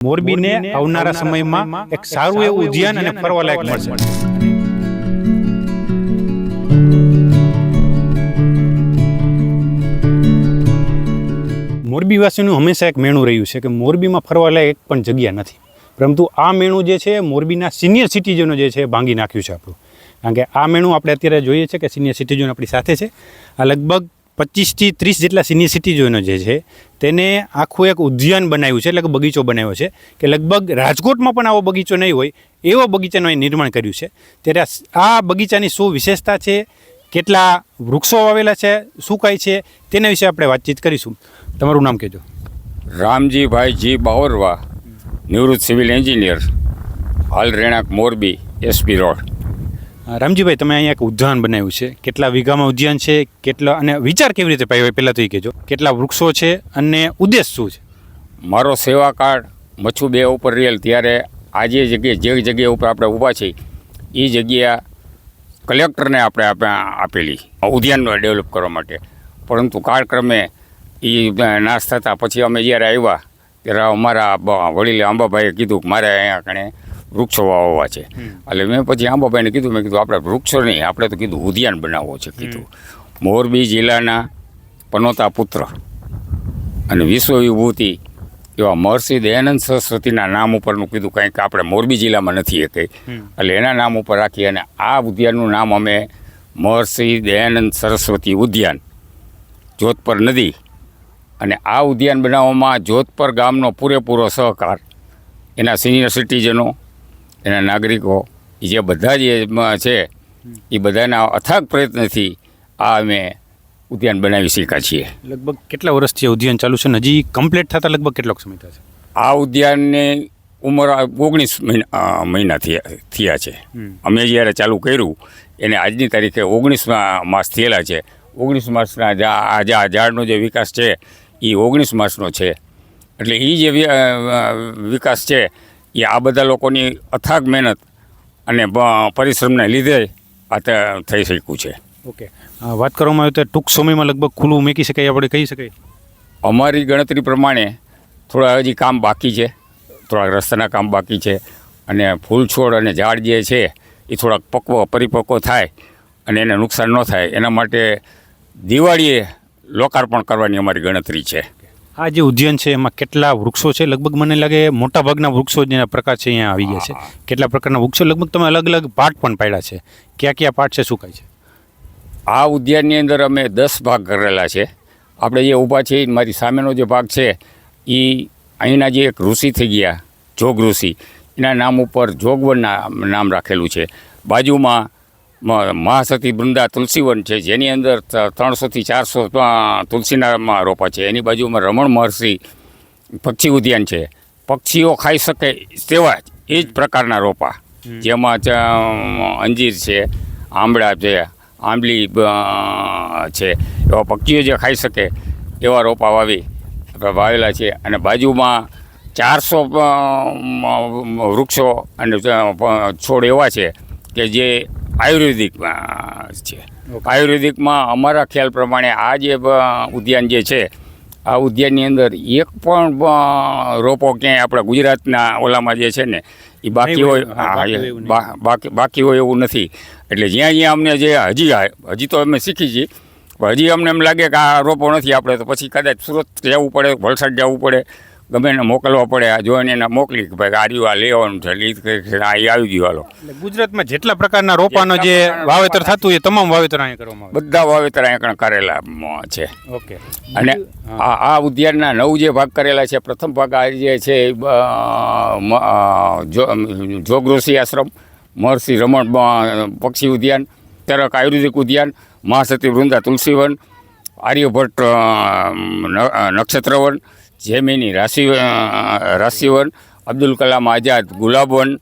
મોરબીને આવનારા સમયમાં એક સારું એવું ઉદ્યાન અને ફરવાલાયક મળશે. મોરબીવાસીનું હંમેશા એક મેણું રહ્યું છે કે મોરબીમાં ફરવાલાયક એક પણ જગ્યા નથી, પરંતુ આ મેણું જે છે મોરબીના સિનિયર સિટીઝનો જે છે ભાંગી નાખ્યું છે આપણું. કારણ કે આ મેણું આપણે અત્યારે જોઈએ છે કે સિનિયર સિટીઝન આપણી સાથે છે. આ લગભગ 25 થી 30 જેટલા સિનિયર સિટીઝનો જે છે તેને આખું એક ઉદ્યાન બનાવ્યું છે, એટલે કે બગીચો બનાવ્યો છે કે લગભગ રાજકોટમાં પણ આવો બગીચો નહીં હોય એવો બગીચાનું અહીં નિર્માણ કર્યું છે. ત્યારે આ બગીચાની શું વિશેષતા છે, કેટલા વૃક્ષો વાવેલા છે, શું કાંઈ છે, તેના વિશે આપણે વાતચીત કરીશું. તમારું નામ કહેજો. રામજીભાઈ જી બાવરવા, નિવૃત્ત સિવિલ એન્જિનિયર, હાલ રહેણાંક મોરબી એસપી રોડ. રામજીભાઈ, તમે અહીંયા એક ઉદ્યાન બનાવ્યું છે, કેટલા વીઘામાં ઉદ્યાન છે, કેટલા અને વિચાર કેવી રીતે પાયો પહેલાં તો એ કહેજો, કેટલા વૃક્ષો છે અને ઉદ્દેશ શું છે? મારો સેવા કાર્ડ મચ્છુ 2 ઉપર રહેલ ત્યારે આજે જે જગ્યા ઉપર આપણે ઊભા છીએ એ જગ્યા કલેક્ટરને આપણે આપેલી ઉદ્યાનનો ડેવલપ કરવા માટે, પરંતુ કાળક્રમે એ નાશ થતાં પછી અમે જ્યારે આવ્યા ત્યારે અમારા વડીલે આંબાભાઈએ કીધું કે મારે અહીંયા કણે વૃક્ષો વાવવા છે. એટલે મેં પછી આંબાભાઈને કીધું, મેં કીધું આપણે વૃક્ષો નહીં, આપણે તો કીધું ઉદ્યાન બનાવવો છે. કીધું મોરબી જિલ્લાના પનોતા પુત્ર અને વિશ્વ વિભૂતિ એવા મહર્ષિ દયાનંદ સરસ્વતીના નામ ઉપરનું કીધું કંઈક આપણે મોરબી જિલ્લામાં નથી કંઈ, એટલે એના નામ ઉપર રાખી અને આ ઉદ્યાનનું નામ અમે મહર્ષિ દયાનંદ સરસ્વતી ઉદ્યાન, જોધપર નદી. અને આ ઉદ્યાન બનાવવામાં જોધપર ગામનો પૂરેપૂરો સહકાર, એના સિનિયર સિટીઝનો, એના નાગરિકો, જે બધા જે છે એ બધાના અથાગ પ્રયત્નથી આ અમે ઉદ્યાન બનાવી શક્યા છીએ. લગભગ કેટલા વર્ષથી આ ઉદ્યાન ચાલુ છે અને હજી કમ્પ્લીટ થતાં લગભગ કેટલો સમય થશે? આ ઉદ્યાનની ઉંમર 19 મહિના થયા છે. અમે જ્યારે ચાલુ કર્યું એને આજની તારીખે 19 માસ થયેલા છે. 19 માસના આ ઝાડનો જે વિકાસ છે એ 19 માસનો છે. એટલે એ જે વિકાસ છે એ આ બધા લોકોની અથાગ મહેનત અને પરિશ્રમને લીધે આ થઈ શક્યું છે. ઓકે, વાત કરવામાં આવે તો ટૂંક સમયમાં લગભગ ખુલ્લું મૂકી શકાય, આપણે કહી શકાય? અમારી ગણતરી પ્રમાણે થોડા હજી કામ બાકી છે, થોડાક રસ્તાના કામ બાકી છે, અને ફૂલ છોડ અને ઝાડ જે છે એ થોડાક પરિપક્વ થાય અને એને નુકસાન ન થાય એના માટે દિવાળીએ લોકાર્પણ કરવાની અમારી ગણતરી છે. આ જે ઉદ્યાન છે એમાં કેટલા વૃક્ષો છે? લગભગ મને લાગે મોટા ભાગના વૃક્ષો જેના પ્રકાર છે અહીંયા આવી ગયા છે. કેટલા પ્રકારના વૃક્ષો? લગભગ તમે અલગ અલગ પાર્ટ પણ પાડ્યા છે. કયા કયા પાર્ટ છે, શું કાંઈ છે? આ ઉદ્યાનની અંદર અમે 10 ભાગ કરેલા છે. આપણે જે ઊભા છીએ મારી સામેનો જે ભાગ છે એ અહીંના જે એક ઋષિ થઈ ગયા, જોગ ઋષિ, એના નામ ઉપર જોગવનના નામ રાખેલું છે. બાજુમાં મહાસતી વૃંદા તુલસીવન છે, જેની અંદર 300 થી 400 તુલસીના રોપા છે. એની બાજુમાં રમણ મહર્ષિ પક્ષી ઉદ્યાન છે, પક્ષીઓ ખાઈ શકે તેવા એ જ પ્રકારના રોપા, જેમાં અંજીર છે, આંબળા છે, આંબલી છે, એવા પક્ષીઓ જે ખાઈ શકે એવા રોપા વાવેલા છે. અને બાજુમાં 400 વૃક્ષો અને છોડ એવા છે કે જે આયુર્વેદિક છે. આયુર્વેદિકમાં અમારા ખ્યાલ પ્રમાણે આ જે ઉદ્યાન જે છે આ ઉદ્યાનની અંદર એક પણ રોપો ક્યાંય આપણા ગુજરાતના ઓલામાં જે છે ને એ બાકી હોય, બાકી હોય એવું નથી. એટલે જ્યાં જ્યાં અમને જે હજી તો અમે શીખી છીએ, પણ હજી અમને એમ લાગે કે આ રોપો નથી આપણે તો પછી કદાચ સુરત જવું પડે, વલસાડ જવું પડે, ગમે એને મોકલવા પડે. આ જોઈને એને મોકલી કે ભાઈ ગાડીઓ આ લેવાનું છે, આ આવી ગયું હાલો. ગુજરાતમાં જેટલા પ્રકારના રોપાનો જે વાવેતર થતું એ તમામ વાવેતર અહીંયા કરવામાં આવે? બધા વાવેતર અહીંયા કરેલા છે. ઓકે. અને આ ઉદ્યાનના 9 જે ભાગ કરેલા છે, પ્રથમ ભાગ આ જે છે જોગઋષિ આશ્રમ, મહર્ષિ રમણ પક્ષી ઉદ્યાન, તરક આયુર્વેદિક ઉદ્યાન, મહાસતી વૃંદા તુલસીવન, આર્યભટ્ટ નક્ષત્રવન, જેમિની રાશિવન, અબ્દુલ કલામ આઝાદ ગુલાબવન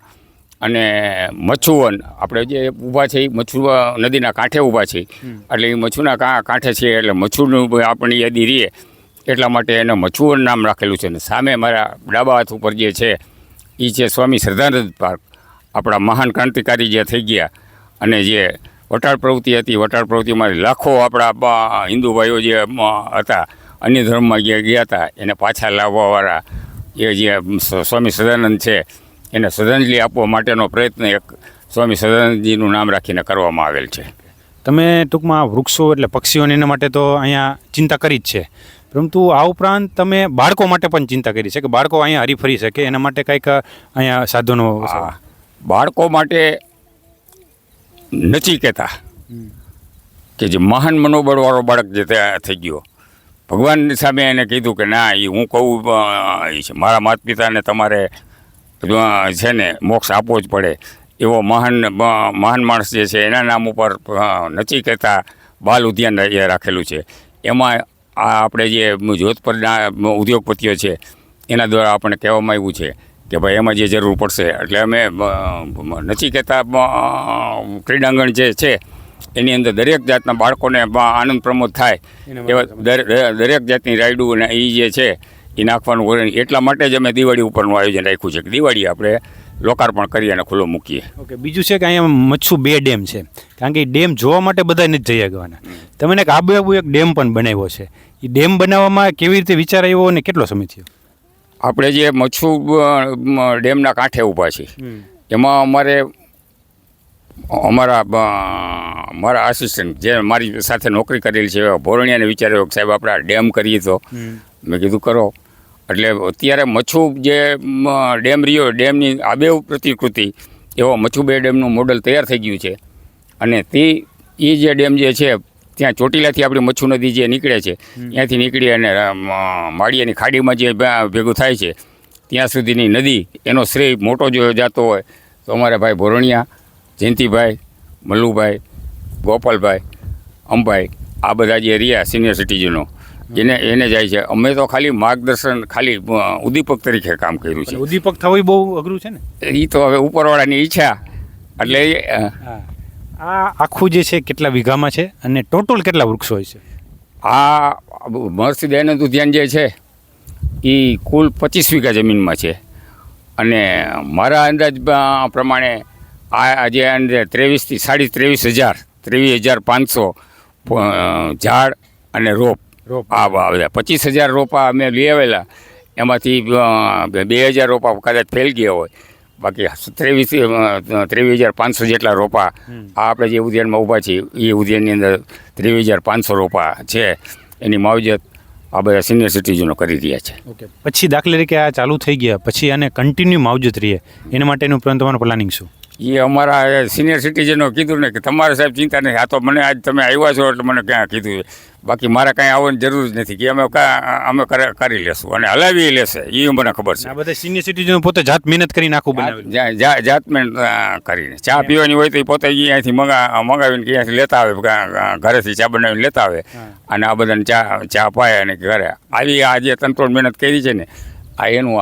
અને મચ્છુવન. આપણે જે ઊભા છે એ મચ્છુ નદીના કાંઠે ઊભા છે, એટલે એ મચ્છુના કાંઠે છે એટલે મચ્છુનું આપણી યાદી રહીએ એટલા માટે એને મચ્છુવન નામ રાખેલું છે. ને સામે મારા ડાબા હાથ ઉપર જે છે એ છે સ્વામી શ્રદ્ધાનંદ પાર્ક, આપણા મહાન ક્રાંતિકારી જે થઈ ગયા અને જે વટાળ પ્રવૃત્તિ હતી, વટાળ પ્રવૃત્તિમાં લાખો આપણા હિન્દુ ભાઈઓ જે હતા અન્ય ધર્મમાં ગયા હતા એને પાછા લાવવાવાળા એ જે સ્વામી સદાનંદ છે એને શ્રદ્ધાંજલિ આપવા માટેનો પ્રયત્ન એક સ્વામી સદાનંદજીનું નામ રાખીને કરવામાં આવેલ છે. તમે ટૂંકમાં વૃક્ષો એટલે પક્ષીઓને એના માટે તો અહીંયા ચિંતા કરી જ છે, પરંતુ આ ઉપરાંત તમે બાળકો માટે પણ ચિંતા કરી છે કે બાળકો અહીંયા હરીફરી શકે એના માટે કંઈક અહીંયા સાધનો. બાળકો માટે નથી કહેતા કે જે મહાન મનોબળવાળો બાળક જે થઈ ગયો, ભગવાનની સામે એને કીધું કે ના એ હું કહું છે મારા માતા પિતાને તમારે છે ને મોક્ષ આપવો જ પડે, એવો મહાન માણસ જે છે એના નામ ઉપર નથી કહેતા બાલ ઉદ્યાન રાખેલું છે. એમાં આ આપણે જે જોધપુરના ઉદ્યોગપતિઓ છે એના દ્વારા આપણને કહેવામાં આવ્યું છે કે ભાઈ એમાં જે જરૂર પડશે એટલે અમે નથી કહેતા ક્રીડાંગણ જે છે એની અંદર દરેક જાતના બાળકોને આનંદ પ્રમોદ થાય એવા દરેક જાતની રાયડું અને એ જે છે એ નાખવાનું. એટલા માટે જ અમે દિવાળી ઉપરનું આયોજન રાખ્યું છે કે દિવાળી આપણે લોકાર્પણ કરી અને ખુલ્લો મૂકીએ. ઓકે, બીજું છે કે અહીંયા મચ્છુ 2 ડેમ છે, કારણ કે એ ડેમ જોવા માટે બધા નથી જઈ શકવાના. તમે એક આબુ એક ડેમ પણ બનાવ્યો છે, એ ડેમ બનાવવામાં કેવી રીતે વિચાર આવ્યો અને કેટલો સમય થયો? આપણે જે મચ્છુ ડેમના કાંઠે ઊભા છીએ એમાં મારા આસિસ્ટન્ટ જે મારી સાથે નોકરી કરેલી છે ભોરણિયાને વિચાર્યો કે સાહેબ આપણે ડેમ કરીએ તો. મેં કીધું કરો. એટલે અત્યારે મચ્છુ જે ડેમ રહ્યો ડેમની આબેહૂબ પ્રતિકૃતિ એવો મચ્છુ 2 ડેમનું મોડલ તૈયાર થઈ ગયું છે. અને એ જે ડેમ જે છે ત્યાં ચોટીલાથી આપણી મચ્છુ નદી જે નીકળે છે ત્યાંથી નીકળી અને માળિયાની ખાડીમાં જે ભેગું થાય છે ત્યાં સુધીની નદી એનો શ્રેય મોટો જો જાતો હોય તો અમારા ભાઈ ભોરણિયા, જયંતિભાઈ, મલ્લુભાઈ, ગોપાલભાઈ, અંબાઈ આ બધા જે રહ્યા સિનિયર સિટીઝનો એને જાય છે. અમે તો ખાલી માર્ગદર્શન ખાલી ઉદ્દીપક તરીકે કામ કર્યું છે. ઉદ્દીપક થવું બહુ અઘરું છે ને? એ તો હવે ઉપરવાળાની ઈચ્છા. એટલે આ આખું જે છે કેટલા વીઘામાં છે અને ટોટલ કેટલા વૃક્ષો હોય છે? આ મહર્ષિ દયાનંદ ઉદ્યાન જે છે એ કુલ 25 વીઘા જમીનમાં છે. અને મારા અંદાજ પ્રમાણે આ જે 23,000 23,500 ઝાડ અને રોપ આ બધા 25,000 રોપા અમે લઈ આવેલા. એમાંથી 2,000 રોપા કદાચ ફેલ ગયા હોય, બાકી 23,500 જેટલા રોપા આ આપણે જે ઉદ્યાનમાં ઊભા છીએ એ ઉદ્યાનની અંદર 23,500 રોપા છે. એની માવજત આ બધા સિનિયર સિટીઝનો કરી રહ્યા છે. ઓકે, પછી દાખલા તરીકે આ ચાલુ થઈ ગયા પછી આને કન્ટિન્યુ માવજત રહીએ એના માટેનું તમારું પ્લાનિંગ શું? એ અમારા સિનિયર સિટીઝનો કીધું ને કે તમારે સાહેબ ચિંતા નહીં, આ તો મને આજ તમે આવ્યા છો એટલે મને ક્યાં કીધું છે, બાકી મારે કાંઈ આવવાની જરૂર જ નથી કે અમે કરી લેશું અને હલાવી લેશે એ મને ખબર છે. આ બધા સિનિયર સિટીઝનો પોતે જાત મહેનત કરીને આખું બનાવેલું જાત મહેનત કરીને ચા પીવાની હોય તો એ પોતે અહીંયાથી મંગાવીને કે અહીંયાથી લેતા આવે, ઘરેથી ચા બનાવીને લેતા આવે અને આ બધાને ચા પાય અને ઘરે આવી આ જે તંતોડ મહેનત કરી છે ને આ એનું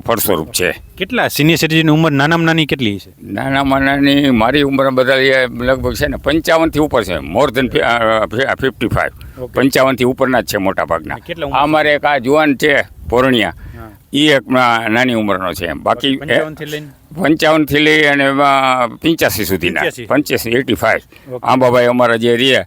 ફળ સ્વરૂપ છે. કેટલા સિનિયર સિટીઝનની ઉંમર નાનામાં નાની કેટલી છે? નાનામાં નાની મારી ઉંમર બધા લગભગ છે ને 55 થી ઉપર છે, મોર ધેન 55. 55 થી ઉપરના જ છે મોટા ભાગના. આ મારે એક આ જુવાન છે ભોરણિયા એ એક નાની ઉંમરનો છે. બાકી 55 થી લઈ અને 85 સુધીના 85 આંબાભાઈ અમારા જે રહ્યા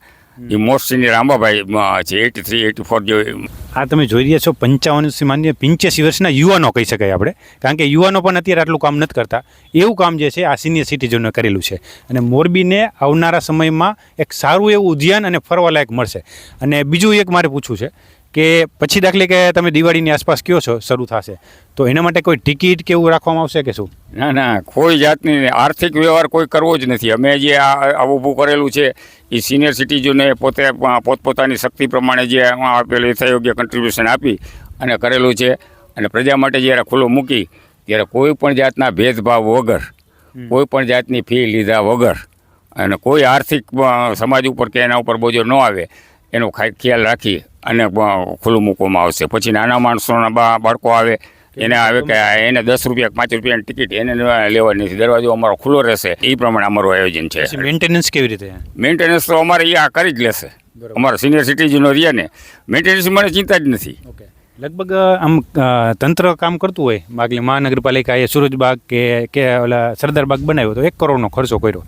એ મોસ્ટ સિનિયર આંબાભાઈ છે 83 84 જેવી. આ તમે જોઈ રહ્યા છો 55 માન્ય 85 વર્ષના યુવાનો કહી શકાય આપણે, કારણ કે યુવાનો પણ અત્યારે આટલું કામ નથી કરતા. એવું કામ જે છે આ સિનિયર સિટીઝનોએ કરેલું છે અને મોરબીને આવનારા સમયમાં એક સારું એવું ઉદ્યાન અને ફરવાલાયક મળશે. અને બીજું એક મારે પૂછવું છે કે પછી દાખલે કે તમે દિવાળીની આસપાસ કયો છો શરૂ થશે તો એના માટે કોઈ ટિકિટ કે એવું રાખવામાં આવશે કે શું? ના કોઈ જાતની આર્થિક વ્યવહાર કોઈ કરવો જ નથી. અમે જે આ ઊભું કરેલું છે એ સિનિયર સિટીઝનોએ પોતે પોતપોતાની શક્તિ પ્રમાણે જે આપેલું યથાયોગ્ય કન્ટ્રીબ્યુશન આપી અને કરેલું છે. અને પ્રજા માટે જ્યારે ખુલ્લો મૂકી ત્યારે કોઈ પણ જાતના ભેદભાવ વગર, કોઈ પણ જાતની ફી લીધા વગર અને કોઈ આર્થિક સમાજ ઉપર કે એના ઉપર બોજો ન આવે એનો ખ્યાલ રાખી અને ખુલ્લું મૂકવામાં આવશે. પછી નાના માણસોના બાળકો આવે એને આવે કે એને 10 રૂપિયા 5 રૂપિયાની ટિકિટ એને લેવાની નથી, દરવાજો અમારો ખુલ્લો રહેશે. એ પ્રમાણે અમારું આયોજન છે. મેન્ટેનન્સ કેવી રીતે? મેન્ટેનન્સ તો અમારે અહીંયા કરી જ લેશે. અમારા સિનિયર સિટીઝનો રહ્યા ને મેન્ટેનન્સ મને ચિંતા જ નથી. લગભગ આમ તંત્ર કામ કરતું હોય બાકી મહાનગરપાલિકાએ સુરજબાગ કે ઓલા સરદારબાગ બનાવ્યો તો 1 કરોડનો ખર્ચો કર્યો,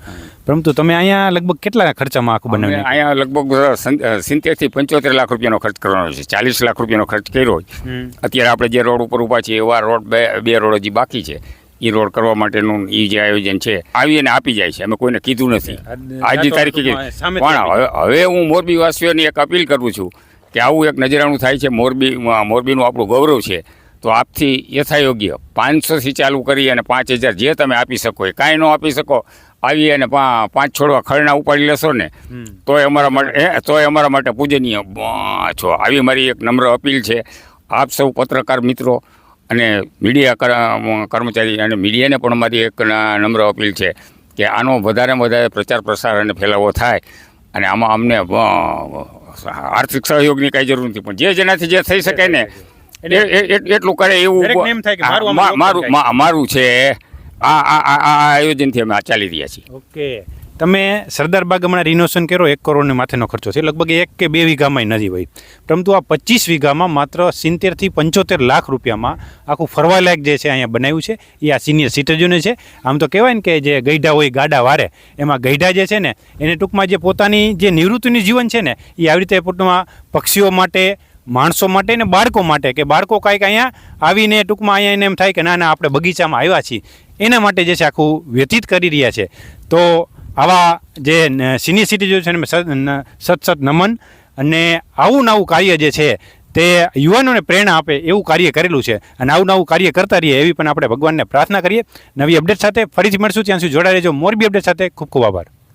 પરંતુ તમે અહીંયા લગભગ કેટલા ખર્ચામાં આખું અમે બનાવ્યું? અહીંયા લગભગ 70 થી 75 લાખ રૂપિયાનો ખર્ચ કરવાનો છે. 40 લાખ રૂપિયાનો ખર્ચ કર્યો હોય. અત્યારે આપણે જે રોડ ઉપર ઊભા છીએ એવા રોડ બે રોડ હજી બાકી છે. એ રોડ કરવા માટેનું એ જે આયોજન છે આવીને આપી જાય છે. અમે કોઈને કીધું નથી આજની તારીખે કીધું. પણ હવે હું મોરબી વાસીઓની એક અપીલ કરું છું કે આવું એક નજરાણું થાય છે. મોરબીનું આપણું ગૌરવ છે, તો આપથી યથાયોગ્ય 500થી ચાલુ કરી અને 5000 જે તમે આપી શકો. એ કાંઈ ન આપી શકો, આવી અને 5 છોડવા ખળના ઉપાડી લેશો ને તોય અમારા માટે પૂજનીય છો. આવી મારી એક નમ્ર અપીલ છે. આપ સૌ પત્રકાર મિત્રો અને મીડિયા કર્મચારી અને મીડિયાને પણ અમારી એક નમ્ર અપીલ છે કે આનો વધારેમાં વધારે પ્રચાર પ્રસાર અને ફેલાવો થાય. અને આમાં અમને આર્થિક સહયોગની કાંઈ જરૂર નથી, પણ જેનાથી જે થઈ શકે ને એટલું કરે એવું મારું છે. આ આયોજનથી અમે ચાલી રહ્યા છીએ. ઓકે, તમે સરદારબાગ હમણાં રિનોવેશન કર્યો 1 કરોડને માથેનો ખર્ચો છે. લગભગ 1 કે 2 વીઘામાં નથી ભાઈ, પરંતુ આ 25 વીઘામાં માત્ર 70 થી 75 લાખ રૂપિયામાં આખું ફરવાલાયક જે છે અહીંયા બનાવ્યું છે. એ આ સિનિયર સિટીઝનો છે. આમ તો કહેવાય ને કે જે ગઈઢા હોય ગાડા વારે, એમાં ગઈઢા જે છે ને એને ટૂંકમાં જે પોતાની જે નિવૃત્તિનું જીવન છે ને એ આવી રીતે ટૂંકમાં પક્ષીઓ માટે, માણસો માટે ને બાળકો માટે, કે બાળકો કાંઈક અહીંયા આવીને ટૂંકમાં અહીંયા એને એમ થાય કે ના આપણે બગીચામાં આવ્યા છીએ, એના માટે જે છે આખું વ્યતીત કરી રહ્યા છે. તો આવા જે સિનિયર સિટીઝન છે એને સતત નમન. અને આવું નવું કાર્ય જે છે તે યુવાનોને પ્રેરણા આપે એવું કાર્ય કરેલું છે, અને આવું નવું કાર્ય કરતા રહીએ એવી પણ આપણે ભગવાનને પ્રાર્થના કરીએ. નવી અપડેટ સાથે ફરીથી મળશું. ત્યાં સુધી જોડાઈ રહેજો મોરબી અપડેટ સાથે. ખૂબ ખૂબ આભાર.